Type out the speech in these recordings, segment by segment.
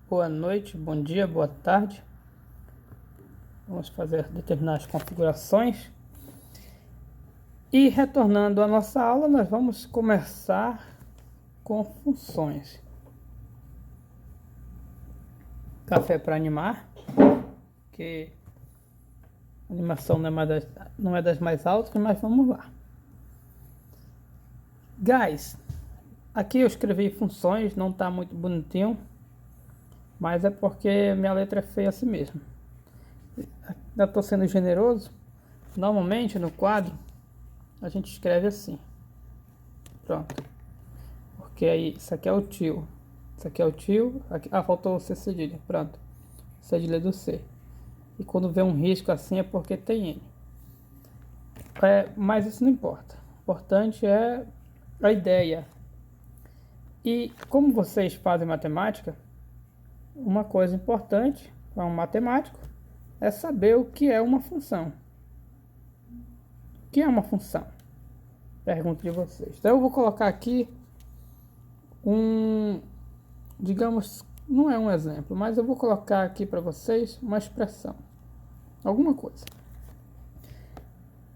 Boa noite, bom dia, boa tarde. Vamos fazer determinadas configurações. E retornando à nossa aula, nós vamos começar com funções. Café para animar, que a animação não é das mais altas, mas vamos lá. Guys, aqui eu escrevi funções, não está muito bonitinho, mas é porque minha letra é feia assim mesmo. Ainda estou sendo generoso. Normalmente no quadro a gente escreve assim. Pronto. Porque aí isso aqui é o tio. Isso aqui é o tio. Aqui, faltou o C cedilha. Pronto. Cedilha do C. E quando vê um risco assim é porque tem N. Mas isso não importa. O importante é a ideia. E como vocês fazem matemática, uma coisa importante para um matemático é saber o que é uma função. O que é uma função? Pergunto de vocês. Então eu vou colocar aqui digamos, não é um exemplo, mas eu vou colocar aqui para vocês uma expressão, alguma coisa.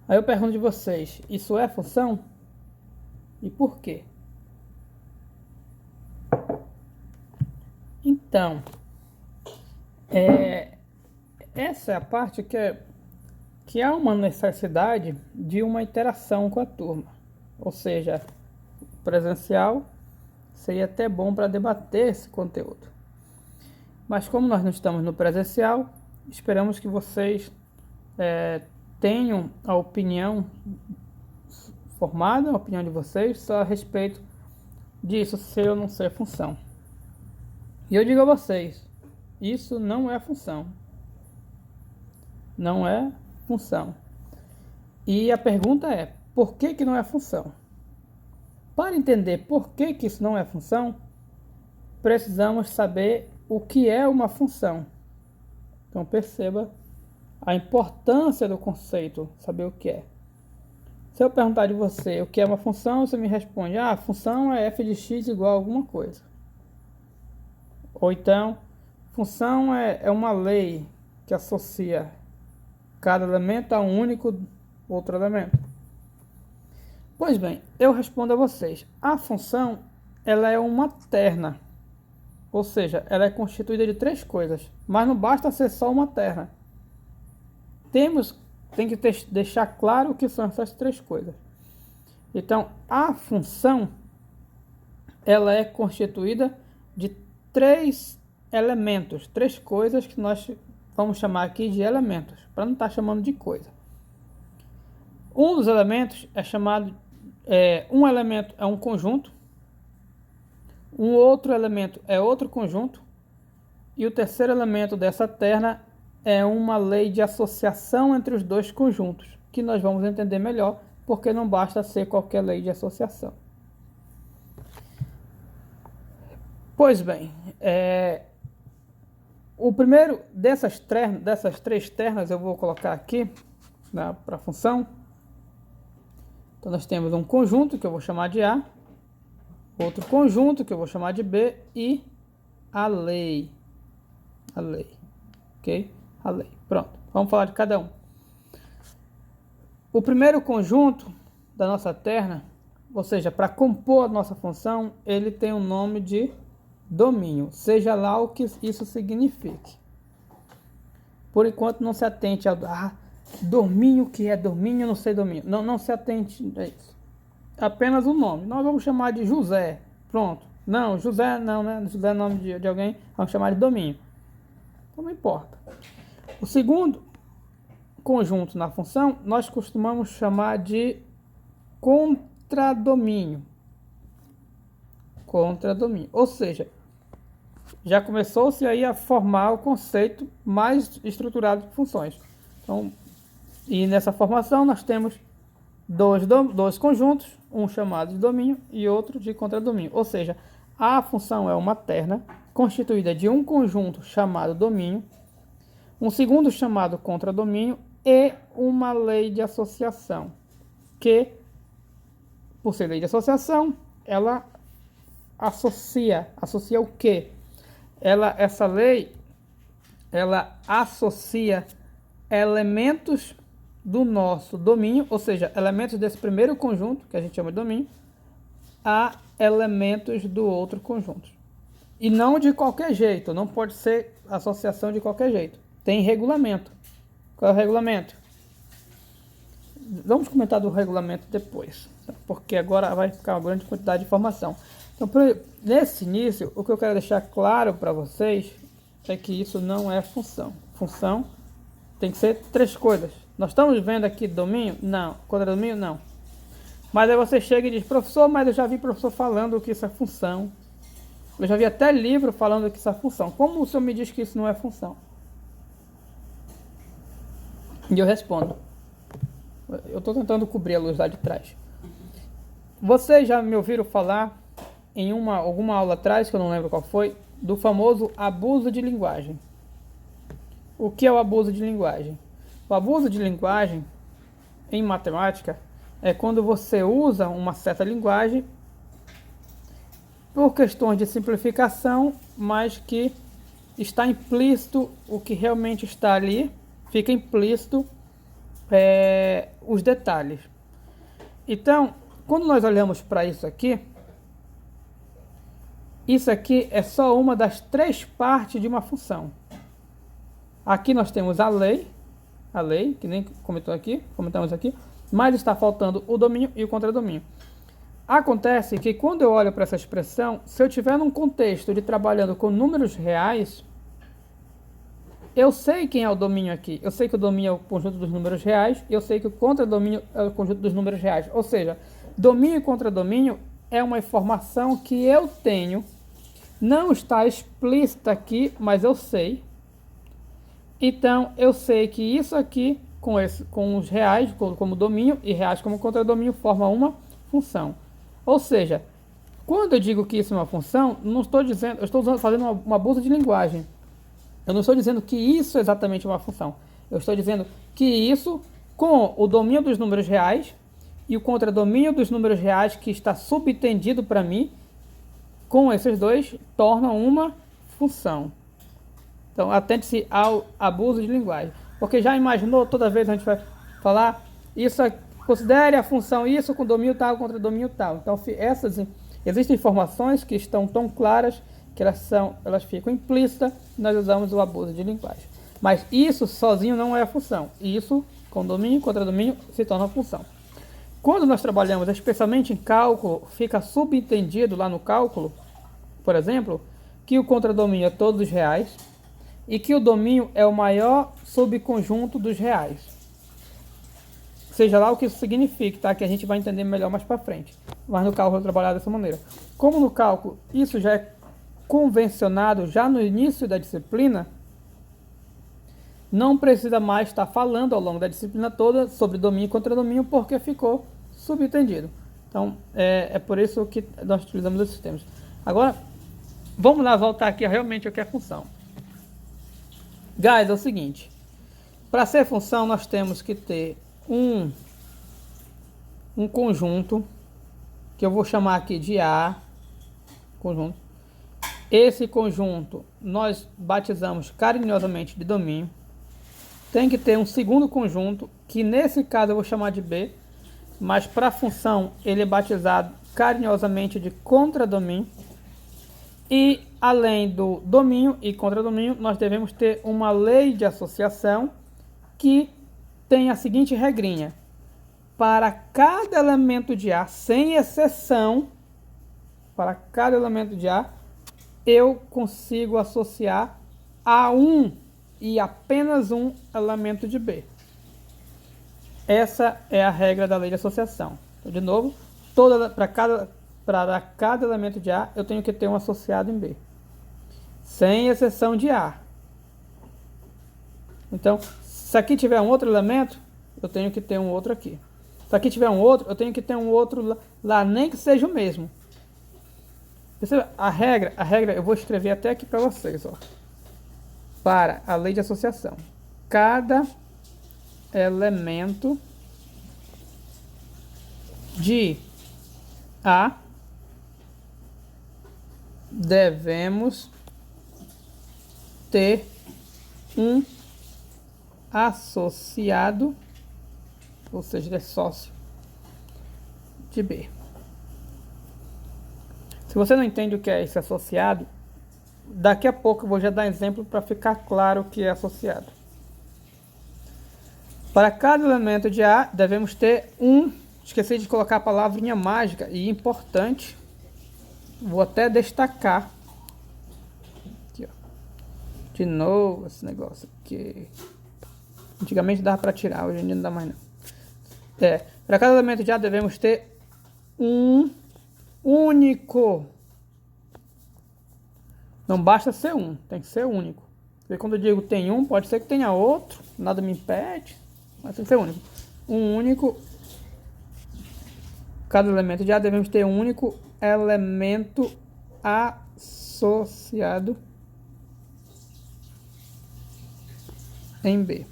Aí eu pergunto de vocês, isso é função? E por quê? Então, essa é a parte que há uma necessidade de uma interação com a turma. Ou seja, presencial seria até bom para debater esse conteúdo. Mas como nós não estamos no presencial, esperamos que vocês tenham a opinião formada, a opinião de vocês só a respeito disso ser ou não ser função. E eu digo a vocês, isso não é função. Não é função. E a pergunta é, por que não é função? Para entender por que isso não é função, precisamos saber o que é uma função. Então perceba a importância do conceito, saber o que é. Se eu perguntar de você o que é uma função, você me responde, a função é f de x igual a alguma coisa. Ou então, função é uma lei que associa cada elemento a um único outro elemento. Pois bem, eu respondo a vocês. A função, ela é uma terna. Ou seja, ela é constituída de três coisas. Mas não basta ser só uma terna. Tem que deixar claro o que são essas três coisas. Então, a função, ela é constituída de três elementos. Três coisas que nós vamos chamar aqui de elementos. Para não estar chamando de coisa. Um dos elementos é chamado... um elemento é um conjunto, um outro elemento é outro conjunto, e o terceiro elemento dessa terna é uma lei de associação entre os dois conjuntos, que nós vamos entender melhor, porque não basta ser qualquer lei de associação. Pois bem, o primeiro dessas três ternas eu vou colocar aqui para a função. Então nós temos um conjunto que eu vou chamar de A, outro conjunto que eu vou chamar de B e a lei. A lei. Ok? A lei. Pronto. Vamos falar de cada um. O primeiro conjunto da nossa terna, ou seja, para compor a nossa função, ele tem o nome de domínio, seja lá o que isso signifique. Por enquanto não se atente ao domínio, que é domínio, não sei domínio. Não se atente a isso. Apenas o nome. Nós vamos chamar de José. Pronto. Não, José não, né? José é nome de alguém. Vamos chamar de domínio. Então não importa. O segundo conjunto na função, nós costumamos chamar de contradomínio. Contradomínio. Ou seja, já começou-se aí a formar o conceito mais estruturado de funções. Então, e nessa formação nós temos dois conjuntos, um chamado de domínio e outro de contradomínio. Ou seja, a função é uma terna constituída de um conjunto chamado domínio, um segundo chamado contradomínio e uma lei de associação, que, por ser lei de associação, ela associa o quê? Essa lei, ela associa elementos do nosso domínio, ou seja, elementos desse primeiro conjunto, que a gente chama de domínio, a elementos do outro conjunto. E não de qualquer jeito, não pode ser associação de qualquer jeito. Tem regulamento. Qual é o regulamento? Vamos comentar do regulamento depois, porque agora vai ficar uma grande quantidade de informação. Então, nesse início, o que eu quero deixar claro para vocês é que isso não é função. Função tem que ser três coisas. Nós estamos vendo aqui domínio? Não. Contradomínio? Não. Mas aí você chega e diz, professor, mas eu já vi professor falando que isso é função. Eu já vi até livro falando que isso é função. Como o senhor me diz que isso não é função? E eu respondo. Eu estou tentando cobrir a luz lá de trás. Vocês já me ouviram falar em alguma aula atrás, que eu não lembro qual foi, do famoso abuso de linguagem. O que é o abuso de linguagem? O abuso de linguagem, em matemática, é quando você usa uma certa linguagem por questões de simplificação, mas que está implícito o que realmente está ali, fica implícito os detalhes. Então, quando nós olhamos para isso aqui é só uma das três partes de uma função. Aqui nós temos a lei, que nem comentamos aqui, mas está faltando o domínio e o contradomínio. Acontece que quando eu olho para essa expressão, se eu tiver num contexto de trabalhando com números reais, eu sei quem é o domínio aqui. Eu sei que o domínio é o conjunto dos números reais, e eu sei que o contradomínio é o conjunto dos números reais. Ou seja, domínio e contradomínio é uma informação que eu tenho, não está explícita aqui, mas eu sei. Então, eu sei que isso aqui, com os reais como domínio e reais como contradomínio, forma uma função. Ou seja, quando eu digo que isso é uma função, não estou dizendo, eu estou fazendo uma abuso de linguagem. Eu não estou dizendo que isso é exatamente uma função. Eu estou dizendo que isso, com o domínio dos números reais e o contradomínio dos números reais que está subentendido para mim, com esses dois, torna uma função. Então, atente-se ao abuso de linguagem. Porque já imaginou, toda vez a gente vai falar, considere a função isso com domínio tal, contra domínio tal. Então, existem informações que estão tão claras que elas ficam implícitas, nós usamos o abuso de linguagem. Mas isso sozinho não é a função. Isso, com domínio e contradomínio, se torna função. Quando nós trabalhamos, especialmente em cálculo, fica subentendido lá no cálculo, por exemplo, que o contradomínio é todos os reais e que o domínio é o maior subconjunto dos reais. Seja lá o que isso signifique, tá? Que a gente vai entender melhor mais para frente. Mas no cálculo eu trabalhar dessa maneira. Como no cálculo isso já é convencionado já no início da disciplina, não precisa mais estar falando ao longo da disciplina toda sobre domínio e contradomínio, porque ficou subentendido. Então, é por isso que nós utilizamos esses termos. Agora, vamos lá voltar aqui realmente o que é função. Guys, é o seguinte. Para ser função, nós temos que ter um conjunto, que eu vou chamar aqui de A, conjunto. Esse conjunto nós batizamos carinhosamente de domínio. Tem que ter um segundo conjunto, que nesse caso eu vou chamar de B, mas para a função ele é batizado carinhosamente de contradomínio. E além do domínio e contradomínio, nós devemos ter uma lei de associação que tem a seguinte regrinha: para cada elemento de A, sem exceção, para cada elemento de A, eu consigo associar a um e apenas um elemento de B. Essa é a regra da lei de associação. Então, de novo, para cada elemento de A, eu tenho que ter um associado em B, sem exceção de A. Então, se aqui tiver um outro elemento, eu tenho que ter um outro aqui. Se aqui tiver um outro, eu tenho que ter um outro lá, nem que seja o mesmo. A regra eu vou escrever até aqui para vocês, ó. Para a lei de associação, cada elemento de A devemos ter um associado, ou seja, ele é sócio de B. Se você não entende o que é esse associado, daqui a pouco eu vou já dar exemplo para ficar claro o que é associado. Para cada elemento de A, devemos ter um... Esqueci de colocar a palavrinha mágica e importante. Vou até destacar. Aqui, ó. De novo esse negócio aqui. Antigamente dava para tirar, hoje em dia não dá mais não. Para cada elemento de A, devemos ter um único. Não basta ser um, tem que ser único. Porque quando eu digo tem um, pode ser que tenha outro, nada me impede, mas tem que ser único. Um único. Cada elemento de A devemos ter um único elemento associado em B.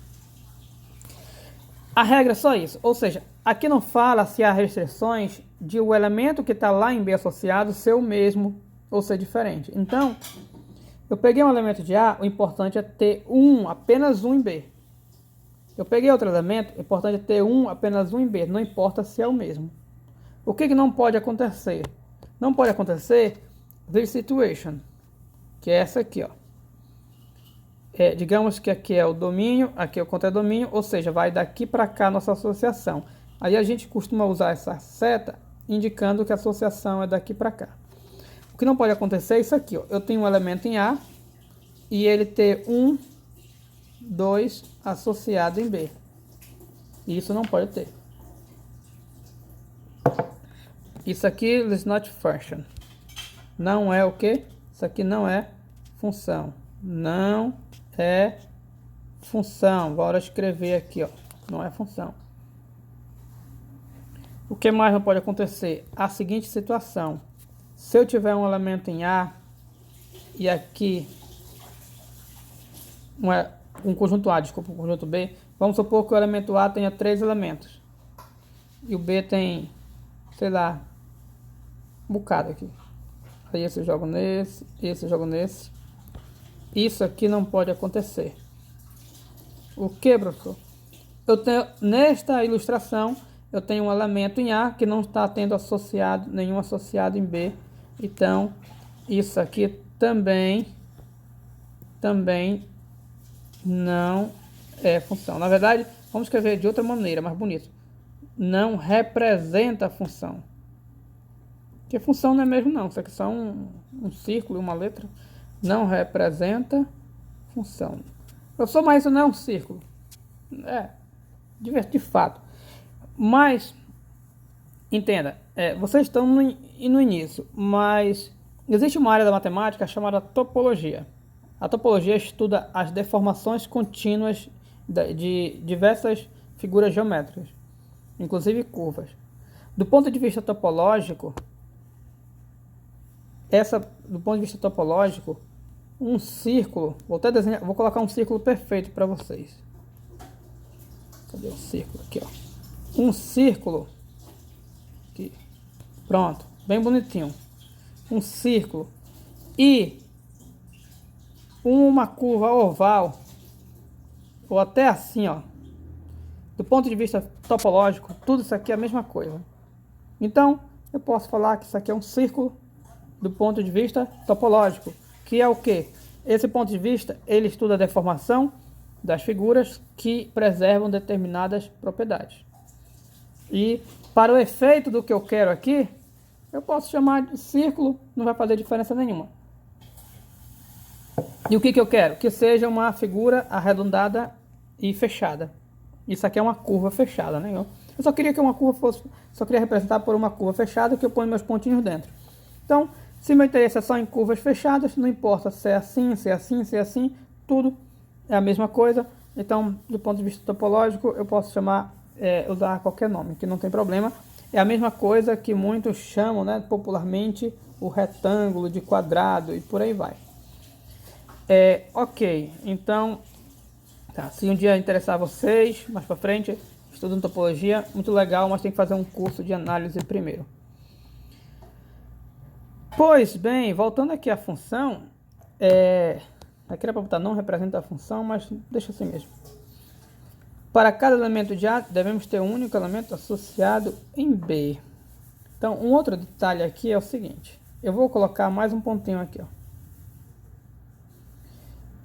A regra é só isso, ou seja, aqui não fala se há restrições de o elemento que está lá em B associado ser o mesmo ou ser diferente. Então, eu peguei um elemento de A, o importante é ter apenas um em B. Eu peguei outro elemento, o importante é ter apenas um em B, não importa se é o mesmo. O que não pode acontecer? Não pode acontecer this situation, que é essa aqui, ó. Digamos que aqui é o domínio, aqui é o contradomínio, ou seja, vai daqui para cá a nossa associação. Aí a gente costuma usar essa seta indicando que a associação é daqui para cá. O que não pode acontecer é isso aqui, ó. Eu tenho um elemento em A e ele ter 2 associado em B. Isso não pode ter. Isso aqui is not function. Não é o quê? Isso aqui não é função. Não é função. Bora escrever aqui, ó. Não é função. O que mais não pode acontecer? A seguinte situação. Se eu tiver um elemento em A e aqui um conjunto A, desculpa, um conjunto B, vamos supor que o elemento A tenha 3 elementos e o B tem, sei lá, um bocado aqui. Aí esse eu jogo nesse, esse eu jogo nesse. Isso aqui não pode acontecer. O que, professor? Eu tenho, nesta ilustração, eu tenho um elemento em A que não está tendo nenhum associado em B. Então, isso aqui também não é função. Na verdade, vamos escrever de outra maneira, mais bonito. Não representa a função. Porque função não é mesmo não. Isso aqui é só um círculo e uma letra. Não representa função. Professor, mas isso não é um círculo. De fato. Mas, entenda, vocês estão no início, mas existe uma área da matemática chamada topologia. A topologia estuda as deformações contínuas de diversas figuras geométricas, inclusive curvas. Do ponto de vista topológico, um círculo, vou colocar um círculo perfeito para vocês. Cadê o círculo? Aqui, ó. Um círculo. Aqui. Pronto. Bem bonitinho. Um círculo. E uma curva oval. Ou até assim, ó. Do ponto de vista topológico, tudo isso aqui é a mesma coisa. Então, eu posso falar que isso aqui é um círculo do ponto de vista topológico. Que é o quê? Esse ponto de vista, ele estuda a deformação das figuras que preservam determinadas propriedades. E para o efeito do que eu quero aqui, eu posso chamar de círculo, não vai fazer diferença nenhuma. E o que eu quero? Que seja uma figura arredondada e fechada. Isso aqui é uma curva fechada, né? Eu só queria que uma curva fosse, só queria representar por uma curva fechada que eu ponho meus pontinhos dentro. Então, se meu interesse é só em curvas fechadas, não importa se é assim, se é assim, se é assim, tudo é a mesma coisa. Então, do ponto de vista topológico, eu posso usar qualquer nome, que não tem problema. É a mesma coisa que muitos chamam, né, popularmente, o retângulo de quadrado e por aí vai. Ok, então, tá, se um dia interessar vocês, mais pra frente, estudando topologia, muito legal, mas tem que fazer um curso de análise primeiro. Pois bem, voltando aqui à função, aqui era para botar não representa a função, mas deixa assim mesmo. Para cada elemento de A, devemos ter um único elemento associado em B. Então, um outro detalhe aqui é o seguinte. Eu vou colocar mais um pontinho aqui, ó.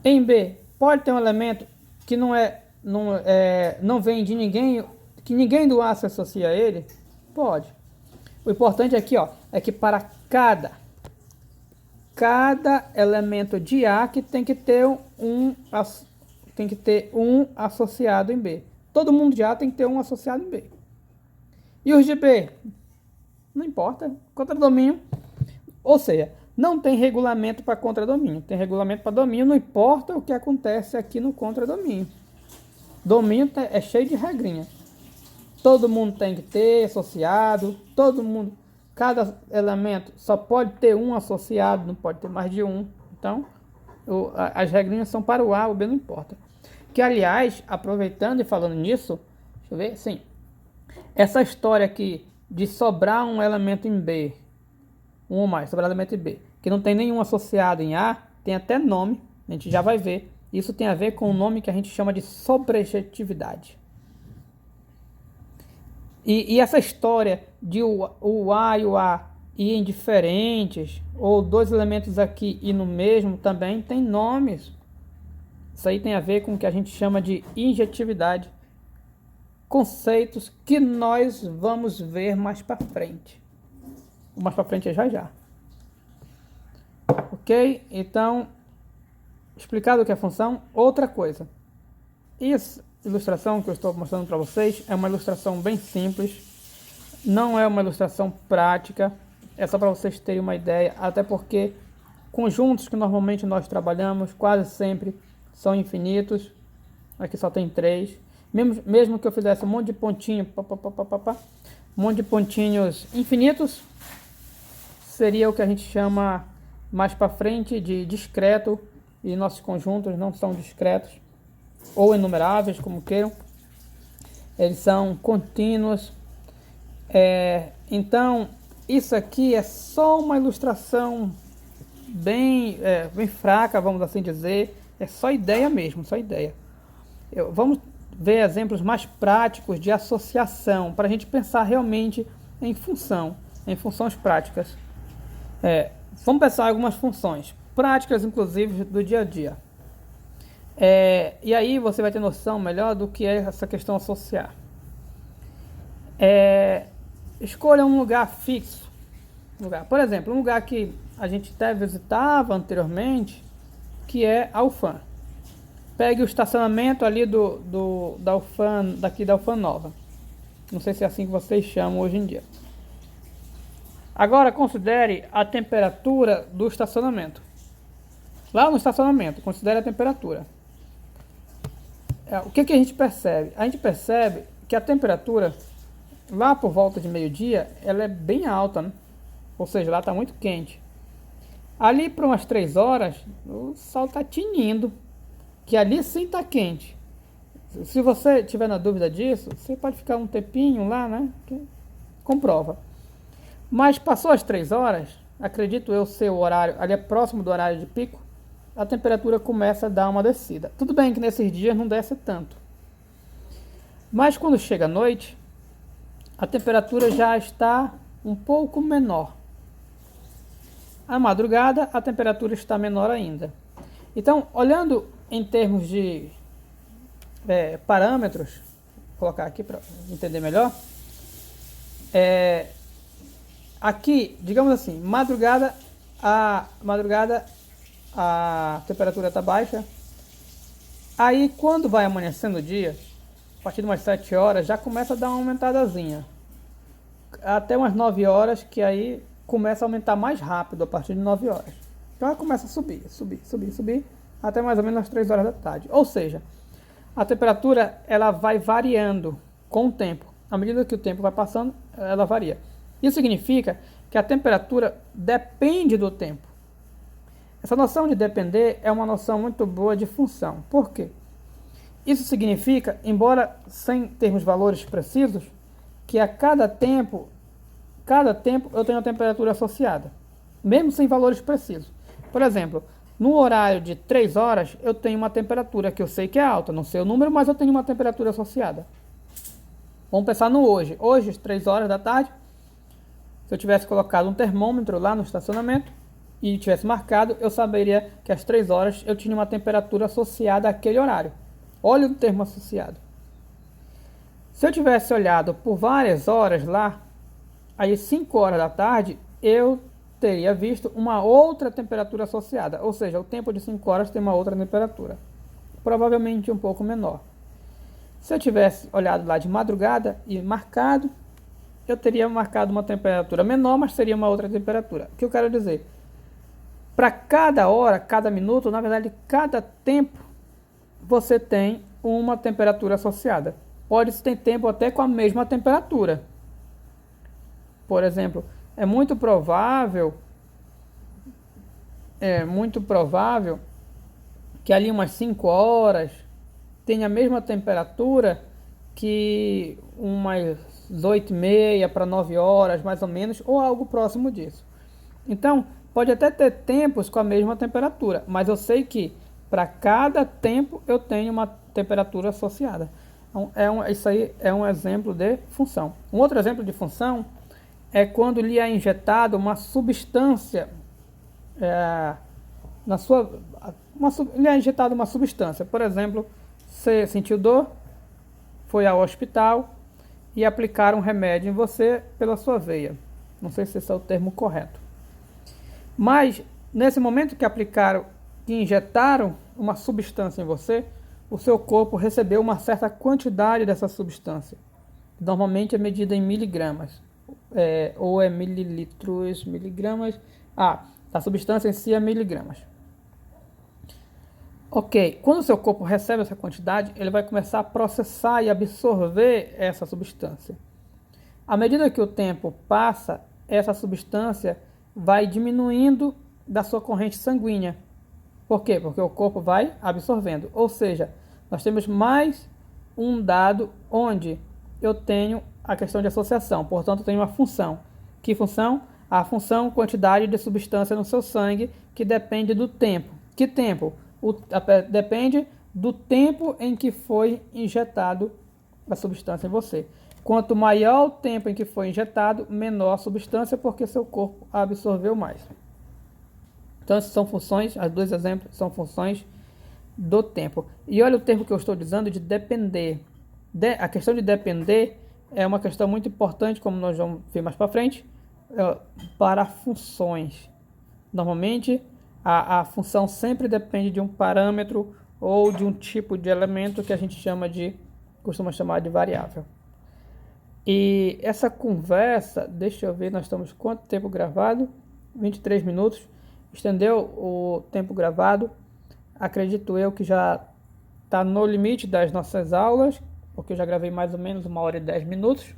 Em B, pode ter um elemento que não vem de ninguém, que ninguém do A se associa a ele? Pode. O importante aqui, ó, é que para cada elemento de A que tem que ter um associado em B. Todo mundo de A tem que ter um associado em B. E os de B? Não importa. Contradomínio. Ou seja, não tem regulamento para contradomínio. Tem regulamento para domínio, não importa o que acontece aqui no contradomínio. Domínio é cheio de regrinha. Todo mundo tem que ter associado, cada elemento só pode ter um associado, não pode ter mais de um. Então, as regrinhas são para o A, o B não importa. Que, aliás, aproveitando e falando nisso, deixa eu ver, sim. Essa história aqui de sobrar um elemento em B, um ou mais, sobrar elemento em B, que não tem nenhum associado em A, tem até nome, a gente já vai ver. Isso tem a ver com o nome que a gente chama de sobrejetividade. E essa história de o A e o A irem diferentes, ou dois elementos aqui e no mesmo, também tem nomes. Isso aí tem a ver com o que a gente chama de injetividade. Conceitos que nós vamos ver mais para frente. O mais para frente é já já. Ok? Então, explicado o que é função, outra coisa. Essa ilustração que eu estou mostrando para vocês é uma ilustração bem simples. Não é uma ilustração prática. É só para vocês terem uma ideia. Até porque conjuntos que normalmente nós trabalhamos quase sempre são infinitos. Aqui só tem 3. Mesmo que eu fizesse um monte de pontinho, um monte de pontinhos infinitos, seria o que a gente chama mais para frente de discreto. E nossos conjuntos não são discretos ou enumeráveis, como queiram. Eles são contínuos. Então, isso aqui é só uma ilustração bem fraca, vamos assim dizer. É só ideia mesmo, só ideia. Vamos ver exemplos mais práticos de associação, para a gente pensar realmente em funções práticas. Vamos pensar em algumas funções práticas, inclusive, do dia a dia. E aí você vai ter noção melhor do que é essa questão associar. Escolha um lugar fixo. Por exemplo, um lugar que a gente até visitava anteriormente, que é a UFAM. Pegue o estacionamento ali da UFAM, daqui da UFAM Nova. Não sei se é assim que vocês chamam hoje em dia. Agora considere a temperatura do estacionamento. Lá no estacionamento, considere a temperatura. O que a gente percebe? A gente percebe que a temperatura, lá por volta de meio-dia, ela é bem alta, né? Ou seja, lá está muito quente. Ali para umas 3 horas, o sol está tinindo, que ali sim está quente. Se você tiver na dúvida disso, você pode ficar um tempinho lá, né? Que comprova. Mas passou as 3 horas, acredito eu ser o horário, ali é próximo do horário de pico, a temperatura começa a dar uma descida. Tudo bem que nesses dias não desce tanto. Mas quando chega a noite, a temperatura já está um pouco menor. À madrugada, a temperatura está menor ainda. Então, olhando em termos de parâmetros, vou colocar aqui para entender melhor. Aqui, digamos assim, madrugada a temperatura está baixa. Aí, quando vai amanhecendo o dia, a partir de umas 7 horas, já começa a dar uma aumentadazinha. Até umas 9 horas, que aí começa a aumentar mais rápido a partir de 9 horas. Então, ela começa a subir, até mais ou menos as 3 horas da tarde. Ou seja, a temperatura ela vai variando com o tempo. À medida que o tempo vai passando, ela varia. Isso significa que a temperatura depende do tempo. Essa noção de depender é uma noção muito boa de função. Por quê? Isso significa, embora sem termos valores precisos, que a cada tempo eu tenho a temperatura associada. mesmo sem valores precisos. Por exemplo, no horário de 3 horas, eu tenho uma temperatura que eu sei que é alta, não sei o número, mas eu tenho uma temperatura associada. Vamos pensar no hoje. Hoje, às 3 horas da tarde, se eu tivesse colocado um termômetro lá no estacionamento e tivesse marcado, eu saberia que às 3 horas eu tinha uma temperatura associada àquele horário. Olha o termo associado. Se eu tivesse olhado por várias horas lá, aí 5 horas da tarde, eu teria visto uma outra temperatura associada. Ou seja, o tempo de 5 horas tem uma outra temperatura. Provavelmente um pouco menor. Se eu tivesse olhado lá de madrugada e marcado, eu teria marcado uma temperatura menor, mas seria uma outra temperatura. O que eu quero dizer? Para cada hora, cada minuto, na verdade, cada tempo, você tem uma temperatura associada. Pode ter tempo até com a mesma temperatura. Por exemplo, é muito provável que ali umas 5 horas tenha a mesma temperatura que umas 8h30 para 9 horas, mais ou menos, ou algo próximo disso. Então, pode até ter tempos com a mesma temperatura, mas eu sei que para cada tempo eu tenho uma temperatura associada. Então, isso aí é um exemplo de função. Um outro exemplo de função é quando lhe é injetado uma substância lhe é injetada uma substância. Por exemplo, você sentiu dor, foi ao hospital e aplicaram um remédio em você pela sua veia. Não sei se esse é o termo correto. Mas, nesse momento que injetaram uma substância em você, o seu corpo recebeu uma certa quantidade dessa substância. Normalmente é medida em miligramas, ou é mililitros, miligramas. A substância em si é miligramas. Ok, quando o seu corpo recebe essa quantidade, ele vai começar a processar e absorver essa substância. À medida que o tempo passa, essa substância vai diminuindo da sua corrente sanguínea. Por quê? Porque o corpo vai absorvendo. Ou seja, nós temos mais um dado onde eu tenho a questão de associação. Portanto, eu tenho uma função. Que função? A função quantidade de substância no seu sangue, que depende do tempo. Que tempo? Depende do tempo em que foi injetado a substância em você. Quanto maior o tempo em que foi injetado, menor a substância, porque seu corpo absorveu mais. Então, essas são funções, os dois exemplos são funções do tempo. E olha o termo que eu estou dizendo de depender. A questão de depender é uma questão muito importante, como nós vamos ver mais para frente, para funções. Normalmente, a função sempre depende de um parâmetro ou de um tipo de elemento que a gente costuma chamar de variável. E essa conversa, deixa eu ver, nós estamos quanto tempo gravado? 23 minutos. Estendeu o tempo gravado. Acredito eu que já está no limite das nossas aulas, porque eu já gravei mais ou menos 1h10 minutos.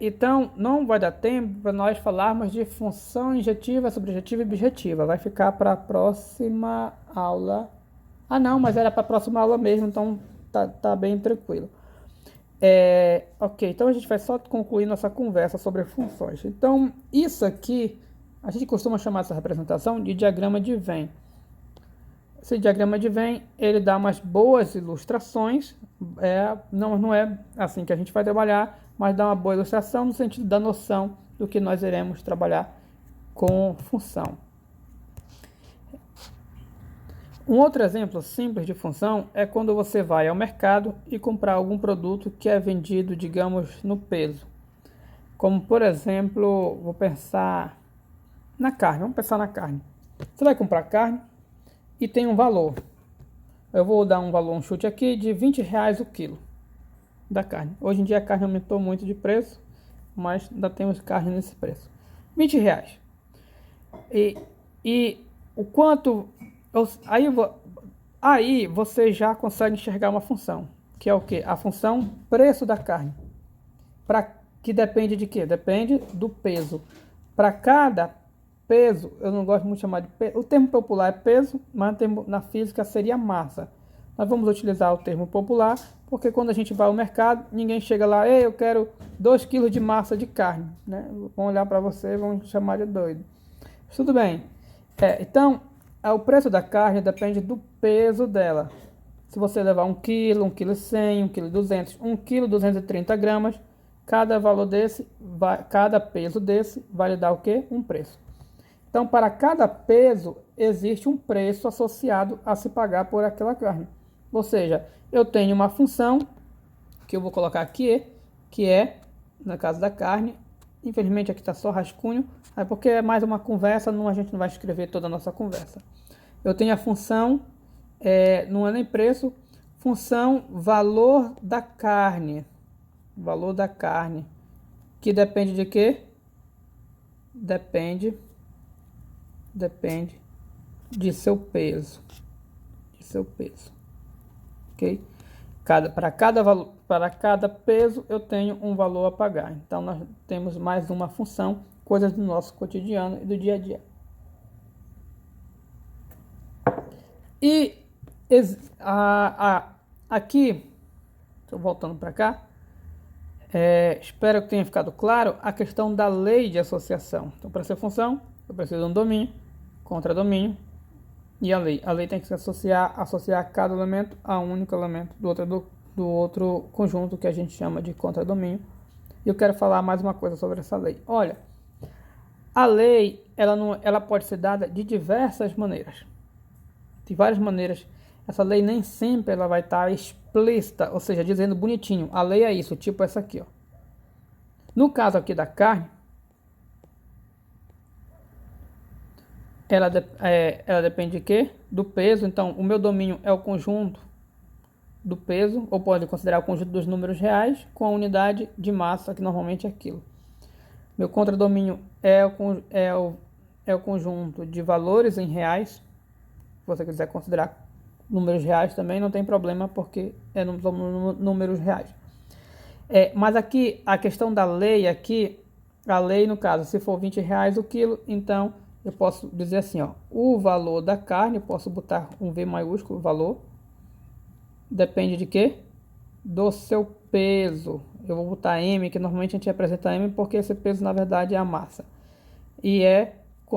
Então, não vai dar tempo para nós falarmos de função injetiva, subjetiva e objetiva. Vai ficar para a próxima aula. Não, mas era para a próxima aula mesmo, então tá bem tranquilo. Ok, então a gente vai só concluir nossa conversa sobre funções. Então, isso aqui, a gente costuma chamar essa representação de diagrama de Venn. Esse diagrama de Venn, ele dá umas boas ilustrações. Não é assim que a gente vai trabalhar, mas dá uma boa ilustração no sentido da noção do que nós iremos trabalhar com função. Um outro exemplo simples de função é quando você vai ao mercado e comprar algum produto que é vendido, digamos, no peso. Como, por exemplo, vou pensar na carne. Vamos pensar na carne. Você vai comprar carne e tem um valor. Eu vou dar um chute aqui de R$20 o quilo da carne. Hoje em dia a carne aumentou muito de preço, mas ainda temos carne nesse preço. R$20. E o quanto... Aí você já consegue enxergar uma função, que é o quê? A função preço da carne. Que depende de quê? Depende do peso. Para cada peso, eu não gosto muito de chamar de peso, o termo popular é peso, mas na física seria massa. Nós vamos utilizar o termo popular, porque quando a gente vai ao mercado, ninguém chega lá, ei, eu quero 2 kg de massa de carne, né? Vão olhar para você e vão chamar de doido. Tudo bem. Então, o preço da carne depende do peso dela. Se você levar 1 kg, 1 kg 100, 1 kg 200, 1 kg 230 gramas, cada peso desse vai lhe dar o quê? Um preço. Então, para cada peso, existe um preço associado a se pagar por aquela carne. Ou seja, eu tenho uma função, que eu vou colocar aqui, que é, no caso da carne, infelizmente aqui está só rascunho, porque é mais uma conversa, a gente não vai escrever toda a nossa conversa. Eu tenho a função, não é nem preço, função valor da carne. Valor da carne, que depende de quê? Depende de seu peso. Ok? Para cada peso eu tenho um valor a pagar. Então nós temos mais uma função, coisas do nosso cotidiano e do dia a dia. E aqui, estou voltando para cá, espero que tenha ficado claro a questão da lei de associação. Então, para ser função, eu preciso de um domínio, contradomínio e a lei. A lei tem que se associar cada elemento a um único elemento do outro conjunto que a gente chama de contradomínio. E eu quero falar mais uma coisa sobre essa lei. Olha, a lei ela pode ser dada de diversas maneiras. De várias maneiras. Essa lei nem sempre ela vai estar explícita, ou seja, dizendo bonitinho, a lei é isso, tipo essa aqui, ó. No caso aqui da carne, ela depende de quê? Do peso. Então, o meu domínio é o conjunto do peso, ou pode considerar o conjunto dos números reais com a unidade de massa, que normalmente é quilo. Meu contradomínio é o conjunto de valores em reais. Se você quiser considerar números reais também, não tem problema, porque são números reais. Mas aqui, a questão da lei aqui, a lei no caso, se for R$20 o quilo, então eu posso dizer assim, ó, o valor da carne, eu posso botar um V maiúsculo, valor, depende de quê? Do seu peso. Eu vou botar M, que normalmente a gente apresenta M, porque esse peso na verdade é a massa. E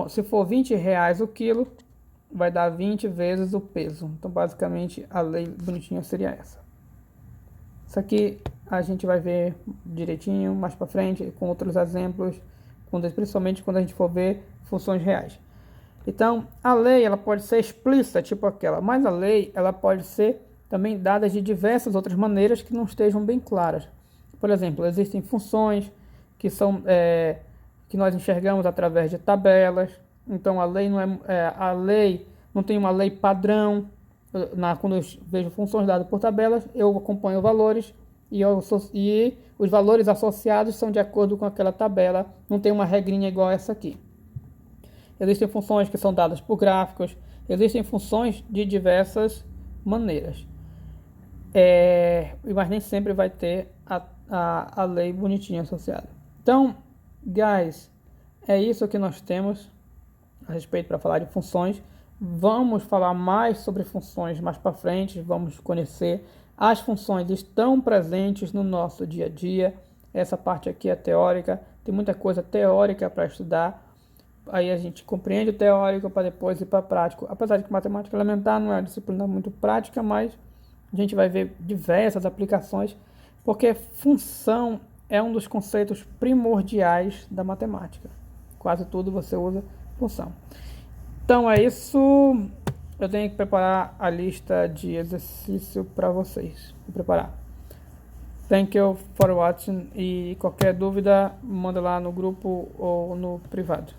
se for R$20 o quilo, vai dar 20 vezes o peso. Então, basicamente, a lei bonitinha seria essa. Isso aqui a gente vai ver direitinho mais para frente, com outros exemplos, principalmente quando a gente for ver funções reais. Então, a lei ela pode ser explícita, tipo aquela, mas a lei ela pode ser também dada de diversas outras maneiras que não estejam bem claras. Por exemplo, existem funções que nós enxergamos através de tabelas. Então a lei não tem uma lei padrão. Quando eu vejo funções dadas por tabelas, eu acompanho valores e os valores associados são de acordo com aquela tabela. Não tem uma regrinha igual essa aqui. Existem funções que são dadas por gráficos. Existem funções de diversas maneiras. Mas nem sempre vai ter a lei bonitinha associada. Então, guys, é isso que nós temos a respeito para falar de funções. Vamos falar mais sobre funções mais para frente, vamos conhecer. As funções estão presentes no nosso dia a dia. Essa parte aqui é teórica, tem muita coisa teórica para estudar. Aí a gente compreende o teórico para depois ir para prático. Apesar de que matemática elementar não é uma disciplina muito prática, mas a gente vai ver diversas aplicações, porque função é um dos conceitos primordiais da matemática. Quase tudo você usa função. Então é isso. Eu tenho que preparar a lista de exercício para vocês. Vou preparar. Thank you for watching. E qualquer dúvida, manda lá no grupo ou no privado.